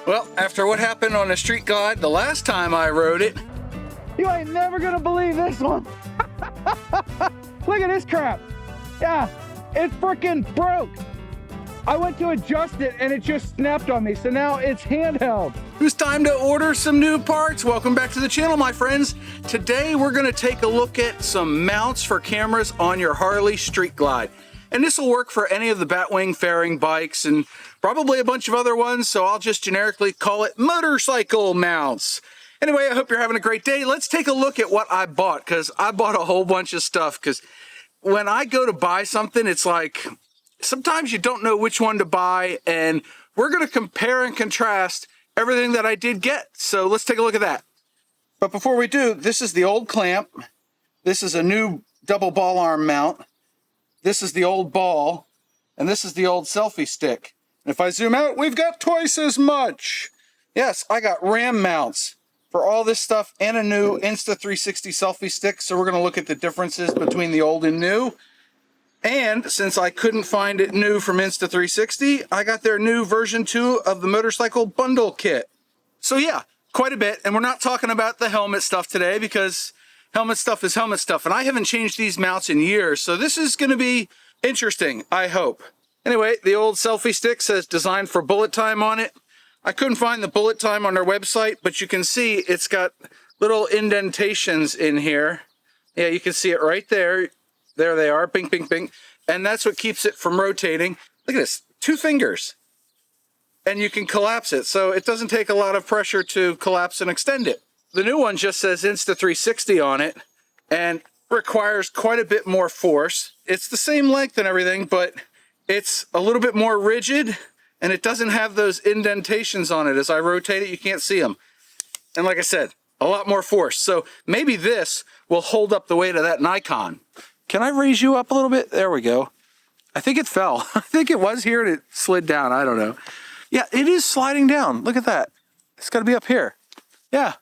Well, after what happened on the Street Glide the last time I rode it. You ain't never gonna believe this one. Look at this crap. Yeah, it freaking broke. I went to adjust it and it just snapped on me, so now it's handheld. It was time to order some new parts. Welcome back to the channel, my friends. Today we're gonna take a look at some mounts for cameras on your Harley Street Glide. And this will work for any of the Batwing fairing bikes and probably a bunch of other ones, so I'll just generically call it motorcycle mounts. Anyway, I hope you're having a great day. Let's take a look at what I bought, because I bought a whole bunch of stuff, because when I go to buy something, it's like, sometimes you don't know which one to buy, and we're gonna compare and contrast everything that I did get. So let's take a look at that. But before we do, this is the old clamp. This is a new double ball arm mount. This is the old ball, and this is the old selfie stick. And if I zoom out, we've got twice as much. Yes, I got RAM mounts for all this stuff and a new Insta360 selfie stick. So we're gonna look at the differences between the old and new. And since I couldn't find it new from Insta360, I got their new version 2 of the motorcycle bundle kit. So yeah, quite a bit. And we're not talking about the helmet stuff today because helmet stuff is helmet stuff. And I haven't changed these mounts in years. So this is gonna be interesting, I hope. Anyway, the old selfie stick says designed for bullet time on it. I couldn't find the bullet time on their website, but you can see it's got little indentations in here. Yeah, you can see it right there. There they are, bing, bing, bing. And that's what keeps it from rotating. Look at this, 2 fingers. And you can collapse it, so it doesn't take a lot of pressure to collapse and extend it. The new one just says Insta360 on it and requires quite a bit more force. It's the same length and everything, but it's a little bit more rigid and it doesn't have those indentations on it. As I rotate it, you can't see them. And like I said, a lot more force. So maybe this will hold up the weight of that Nikon. Can I raise you up a little bit? There we go. I think it fell. I think it was here and it slid down. I don't know. Yeah, it is sliding down. Look at that. It's got to be up here. Yeah.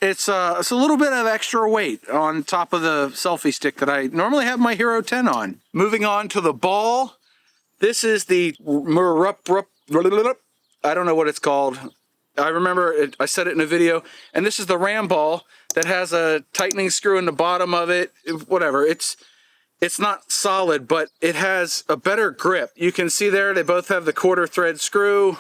It's a little bit of extra weight on top of the selfie stick that I normally have my Hero 10 on. Moving on to the ball. This is the I don't know what it's called. I remember I said it in a video. And this is the ram ball that has a tightening screw in the bottom of it. Whatever. It's not solid, but it has a better grip. You can see there they both have the 1/4 thread screw.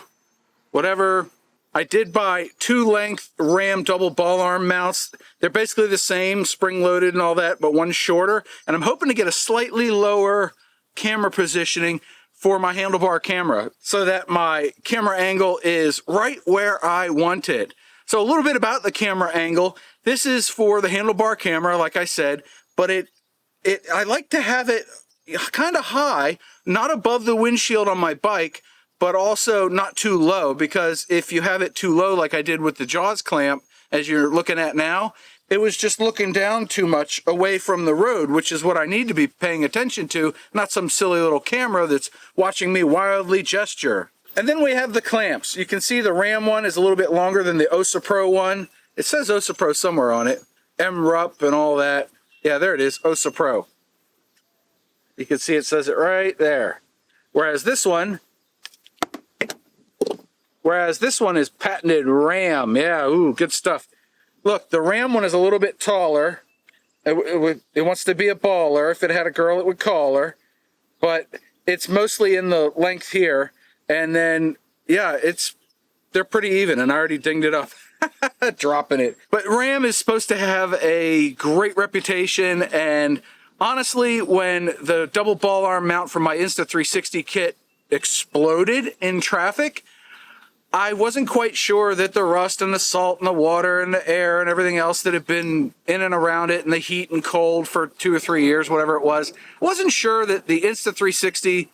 Whatever. I did buy 2-length RAM double ball arm mounts. They're basically the same, spring-loaded and all that, but one's shorter. And I'm hoping to get a slightly lower camera positioning for my handlebar camera so that my camera angle is right where I want it. So a little bit about the camera angle. This is for the handlebar camera, like I said, but I like to have it kind of high, not above the windshield on my bike, but also not too low, because if you have it too low, like I did with the Jaws clamp, as you're looking at now, it was just looking down too much away from the road, which is what I need to be paying attention to, not some silly little camera that's watching me wildly gesture. And then we have the clamps. You can see the RAM one is a little bit longer than the OSA Pro one. It says OSA Pro somewhere on it. MRUP and all that. Yeah, there it is, OSA Pro. You can see it says it right there. Whereas this one is patented RAM. Yeah, ooh, good stuff. Look, the RAM one is a little bit taller. It wants to be a baller. If it had a girl, it would call her. But it's mostly in the length here. And then, yeah, they're pretty even, and I already dinged it up. Dropping it. But RAM is supposed to have a great reputation, and honestly, when the double ball arm mount from my Insta360 kit exploded in traffic, I wasn't quite sure that the rust and the salt and the water and the air and everything else that had been in and around it and the heat and cold for 2 or 3 years, whatever it was, wasn't sure that the Insta360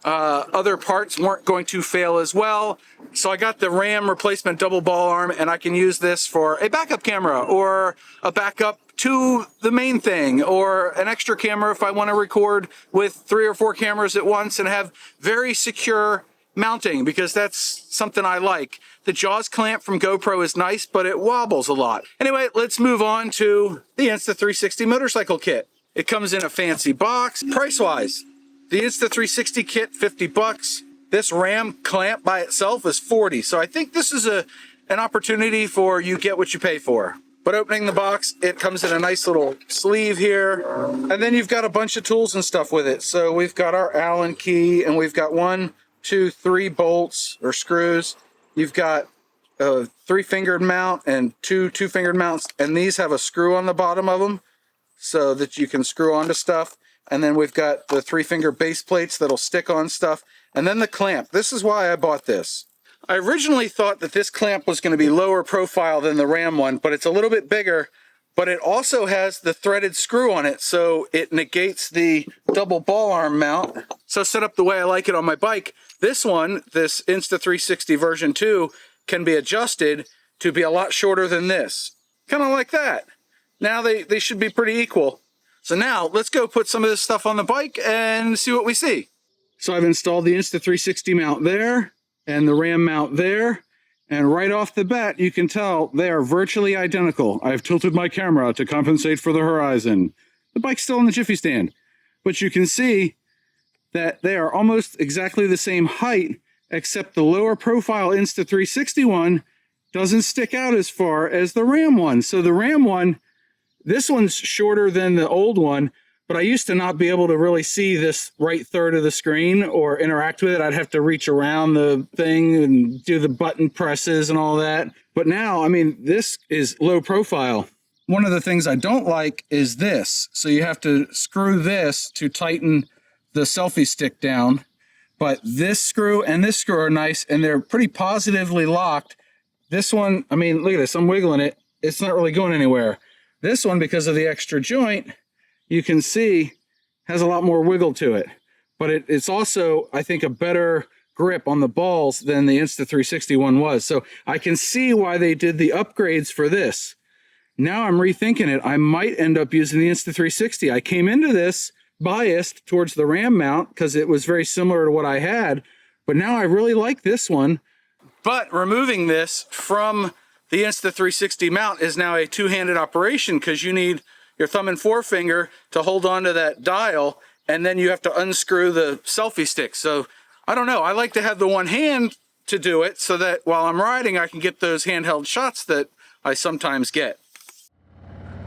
other parts weren't going to fail as well. So I got the RAM replacement double ball arm, and I can use this for a backup camera or a backup to the main thing, or an extra camera if I want to record with 3 or 4 cameras at once and have very secure mounting, because that's something I like. The Jaws clamp from GoPro is nice, but it wobbles a lot. Anyway, let's move on to the Insta360 motorcycle kit. It comes in a fancy box. Price-wise, the Insta360 kit, $50. This ram clamp by itself is $40. So I think this is an opportunity for you get what you pay for. But opening the box, it comes in a nice little sleeve here. And then you've got a bunch of tools and stuff with it. So we've got our Allen key, and we've got 1, 2, 3 bolts or screws. You've got a 3-fingered mount and 2 2-fingered mounts. And these have a screw on the bottom of them so that you can screw onto stuff. And then we've got the 3-finger base plates that'll stick on stuff. And then the clamp. This is why I bought this. I originally thought that this clamp was going to be lower profile than the Ram one, but it's a little bit bigger, but it also has the threaded screw on it, so it negates the double ball arm mount. So set up the way I like it on my bike. This one, this Insta360 version 2, can be adjusted to be a lot shorter than this. Kind of like that. Now they should be pretty equal. So now let's go put some of this stuff on the bike and see what we see. So I've installed the Insta360 mount there and the Ram mount there, and right off the bat you can tell they are virtually identical. I've tilted my camera to compensate for the horizon. The bike's still in the jiffy stand, but you can see that they are almost exactly the same height, except the lower profile Insta360 one doesn't stick out as far as the Ram one. So the Ram one, this one's shorter than the old one, but I used to not be able to really see this right third of the screen or interact with it. I'd have to reach around the thing and do the button presses and all that. But now, I mean, this is low profile. One of the things I don't like is this. So you have to screw this to tighten the selfie stick down. But this screw and this screw are nice, and they're pretty positively locked. This one, I mean, look at this, I'm wiggling it. It's not really going anywhere. This one, because of the extra joint, you can see has a lot more wiggle to it, but it's also, I think, a better grip on the balls than the Insta360 one was. So I can see why they did the upgrades for this. Now I'm rethinking it. I might end up using the Insta360. I came into this biased towards the Ram mount because it was very similar to what I had, but now I really like this one. But removing this from the Insta360 mount is now a two-handed operation because you need your thumb and forefinger to hold onto that dial, and then you have to unscrew the selfie stick. So I don't know, I like to have the one hand to do it so that while I'm riding I can get those handheld shots that I sometimes get.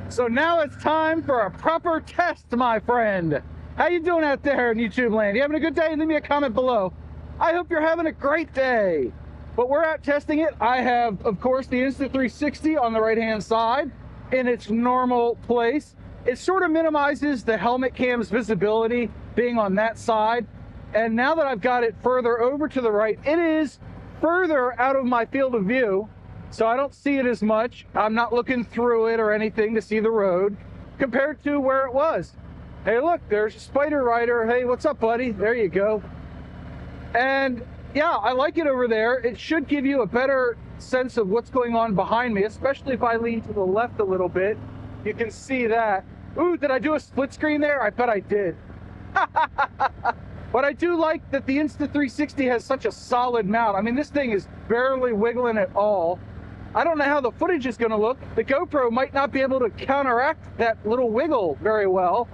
So now it's time for a proper test, my friend. How you doing out there in YouTube land? You having a good day? Leave me a comment below. I hope you're having a great day. But we're out testing it. I have, of course, the Insta360 on the right-hand side in its normal place. It sort of minimizes the helmet cam's visibility being on that side. And now that I've got it further over to the right, it is further out of my field of view. So I don't see it as much. I'm not looking through it or anything to see the road compared to where it was. Hey, look, there's a Spider Rider. Hey, what's up, buddy? There you go. And yeah, I like it over there. It should give you a better sense of what's going on behind me, especially if I lean to the left a little bit. You can see that. Ooh, did I do a split screen there? I bet I did. But I do like that the Insta360 has such a solid mount. I mean, this thing is barely wiggling at all. I don't know how the footage is going to look. The GoPro might not be able to counteract that little wiggle very well.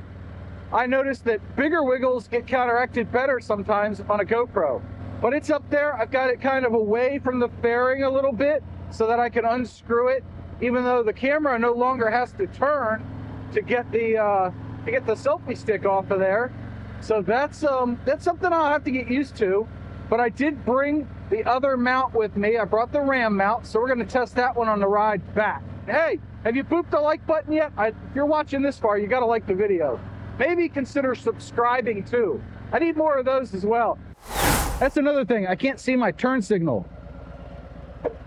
I noticed that bigger wiggles get counteracted better sometimes on a GoPro. But it's up there. I've got it kind of away from the fairing a little bit so that I can unscrew it, even though the camera no longer has to turn to get the selfie stick off of there. So that's something I'll have to get used to. But I did bring the other mount with me. I brought the Ram mount, so we're going to test that one on the ride back. Hey, have you booped the like button yet? If you're watching this far, you got to like the video. Maybe consider subscribing too. I need more of those as well. That's another thing. I can't see my turn signal.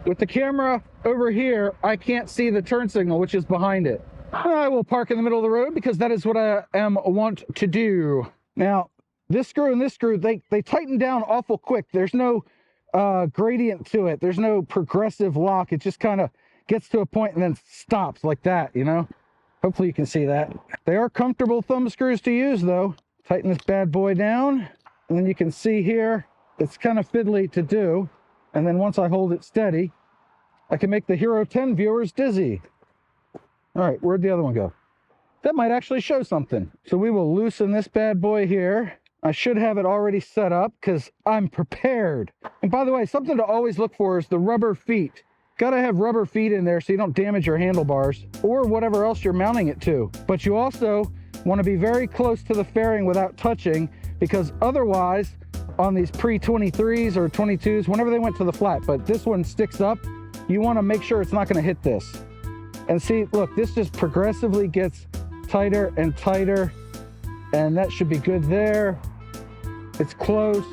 With the camera over here, I can't see the turn signal, which is behind it. I will park in the middle of the road because that is what I am wont to do. Now, this screw and this screw, they tighten down awful quick. There's no gradient to it. There's no progressive lock. It just kind of gets to a point and then stops like that, you know? Hopefully you can see that. They are comfortable thumb screws to use though. Tighten this bad boy down, and then you can see here, it's kind of fiddly to do. And then once I hold it steady, I can make the Hero 10 viewers dizzy. All right, where'd the other one go? That might actually show something. So we will loosen this bad boy here. I should have it already set up because I'm prepared. And by the way, something to always look for is the rubber feet. Gotta have rubber feet in there so you don't damage your handlebars or whatever else you're mounting it to. But you also want to be very close to the fairing without touching, because otherwise on these pre-23s or 22s, whenever they went to the flat, but this one sticks up, you want to make sure it's not going to hit this. And see, look, this just progressively gets tighter and tighter, and that should be good there. It's close.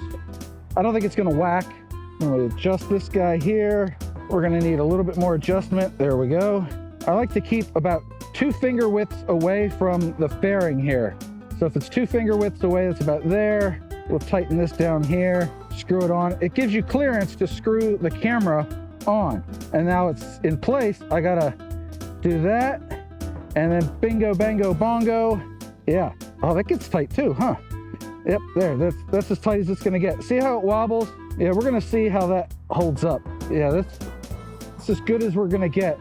I don't think it's going to whack. I'm going to adjust this guy here. We're going to need a little bit more adjustment. There we go. I like to keep about 2 finger widths away from the fairing here. So if it's 2 finger widths away, that's about there. We'll tighten this down here, screw it on. It gives you clearance to screw the camera on. And now it's in place. I gotta do that. And then bingo, bango, bongo. Yeah. Oh, that gets tight too, huh? Yep, there, that's as tight as it's gonna get. See how it wobbles? Yeah, we're gonna see how that holds up. Yeah, that's as good as we're gonna get.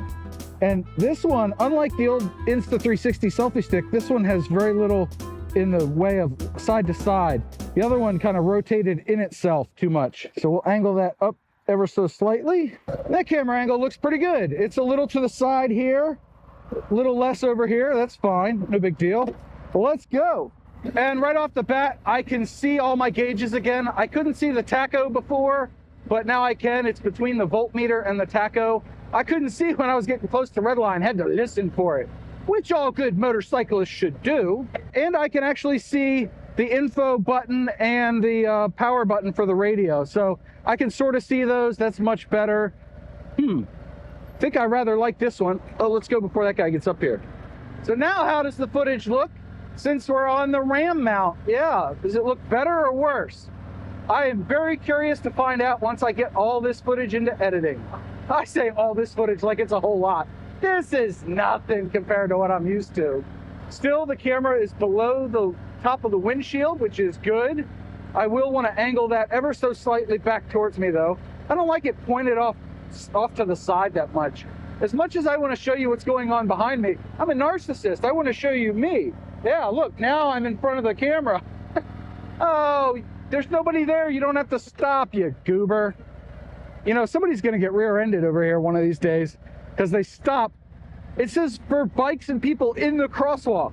And this one, unlike the old Insta360 selfie stick, this one has very little in the way of side to side. The other one kind of rotated in itself too much. So we'll angle that up ever so slightly. That camera angle looks pretty good. It's a little to the side here, a little less over here. That's fine, no big deal. Well, let's go. And right off the bat, I can see all my gauges again. I couldn't see the tacho before, but now I can. It's between the voltmeter and the tacho. I couldn't see when I was getting close to redline, had to listen for it, which all good motorcyclists should do. And I can actually see the info button and the power button for the radio. So I can sort of see those. That's much better. I think I rather like this one. Oh, let's go before that guy gets up here. So now how does the footage look since we're on the RAM mount? Yeah, does it look better or worse? I am very curious to find out once I get all this footage into editing. I say all this footage like it's a whole lot. This is nothing compared to what I'm used to. Still, the camera is below the top of the windshield, which is good. I will want to angle that ever so slightly back towards me though. I don't like it pointed off to the side that much. As much as I want to show you what's going on behind me, I'm a narcissist. I want to show you me. Yeah, look, now I'm in front of the camera. Oh, there's nobody there. You don't have to stop, you goober. You know, somebody's going to get rear-ended over here one of these days because they stop. It says for bikes and people in the crosswalk.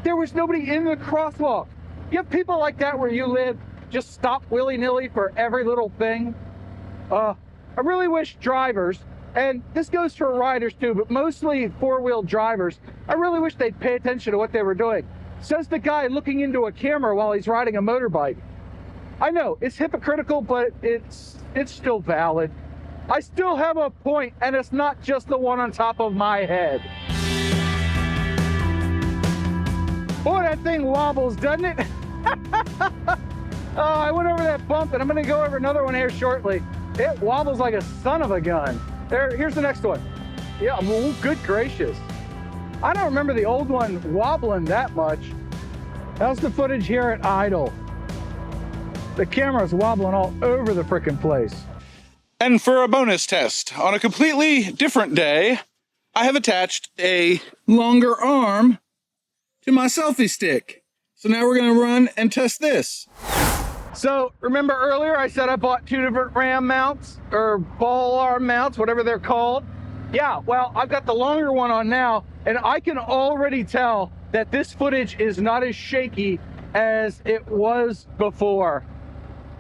There was nobody in the crosswalk. You have people like that where you live, just stop willy-nilly for every little thing. I really wish drivers, and this goes for riders too, but mostly four-wheel drivers, I really wish they'd pay attention to what they were doing. Says the guy looking into a camera while he's riding a motorbike. I know, it's hypocritical, but it's still valid. I still have a point, and it's not just the one on top of my head. Boy, that thing wobbles, doesn't it? Oh, I went over that bump, and I'm gonna go over another one here shortly. It wobbles like a son of a gun. Here's the next one. Yeah, well, good gracious. I don't remember the old one wobbling that much. How's the footage here at idle? The camera's wobbling all over the frickin' place. And for a bonus test, on a completely different day, I have attached a longer arm to my selfie stick. So now we're gonna run and test this. So remember earlier I said I bought 2 different RAM mounts, or ball arm mounts, whatever they're called. Yeah, well, I've got the longer one on now, and I can already tell that this footage is not as shaky as it was before.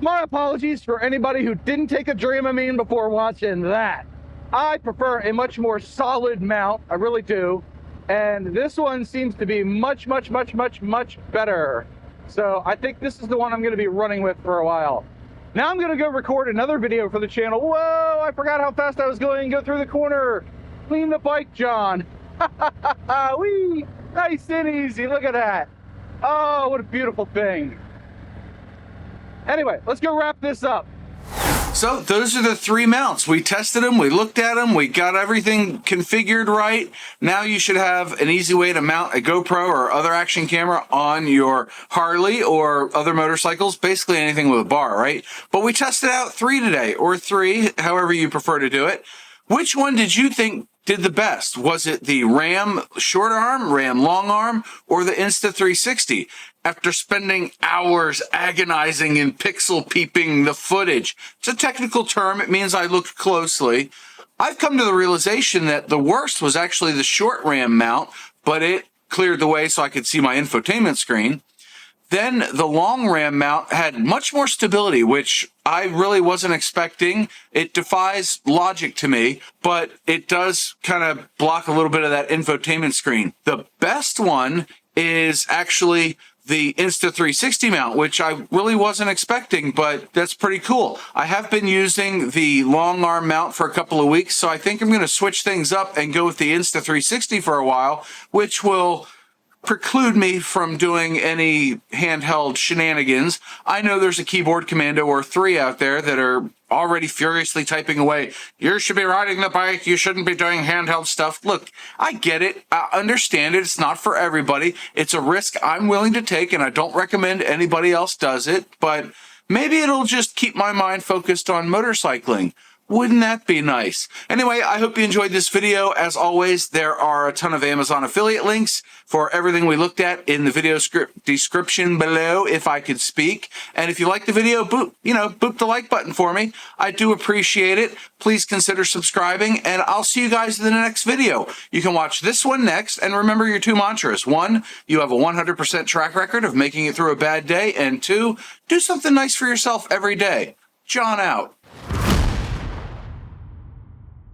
My apologies for anybody who didn't take a Dramamine before watching that. I prefer a much more solid mount, I really do. And this one seems to be much better. So I think this is the one I'm gonna be running with for a while. Now I'm gonna go record another video for the channel. Whoa, I forgot how fast I was going. Go through the corner. Clean the bike, John. Whee, nice and easy, look at that. Oh, what a beautiful thing. Anyway, let's go wrap this up. So those are the 3 mounts. We tested them, we looked at them, we got everything configured right. Now you should have an easy way to mount a GoPro or other action camera on your Harley or other motorcycles, basically anything with a bar, right? But we tested out 3 today, or 3, however you prefer to do it. Which one did you think did the best? Was it the RAM short arm, RAM long arm, or the Insta360? after spending hours agonizing and pixel peeping the footage. It's a technical term. It means I looked closely. I've come to the realization that the worst was actually the short ram mount, but it cleared the way so I could see my infotainment screen. Then the long ram mount had much more stability, which I really wasn't expecting. It defies logic to me, but it does kind of block a little bit of that infotainment screen. The best one is actually the Insta360 mount, which I really wasn't expecting, but that's pretty cool. I have been using the long arm mount for a couple of weeks, so I think I'm going to switch things up and go with the Insta360 for a while, which will preclude me from doing any handheld shenanigans. I know there's a keyboard commando or 3 out there that are already furiously typing away, "You should be riding the bike, you shouldn't be doing handheld stuff." Look, I get it, I understand it, it's not for everybody. It's a risk I'm willing to take, and I don't recommend anybody else does it, but maybe it'll just keep my mind focused on motorcycling. Wouldn't that be nice? Anyway, I hope you enjoyed this video. As always, there are a ton of Amazon affiliate links for everything we looked at in the video description below, if I could speak. And if you like the video, boop the like button for me. I do appreciate it. Please consider subscribing, and I'll see you guys in the next video. You can watch this one next, and remember your 2 mantras. 1, you have a 100% track record of making it through a bad day, and 2, do something nice for yourself every day. John out.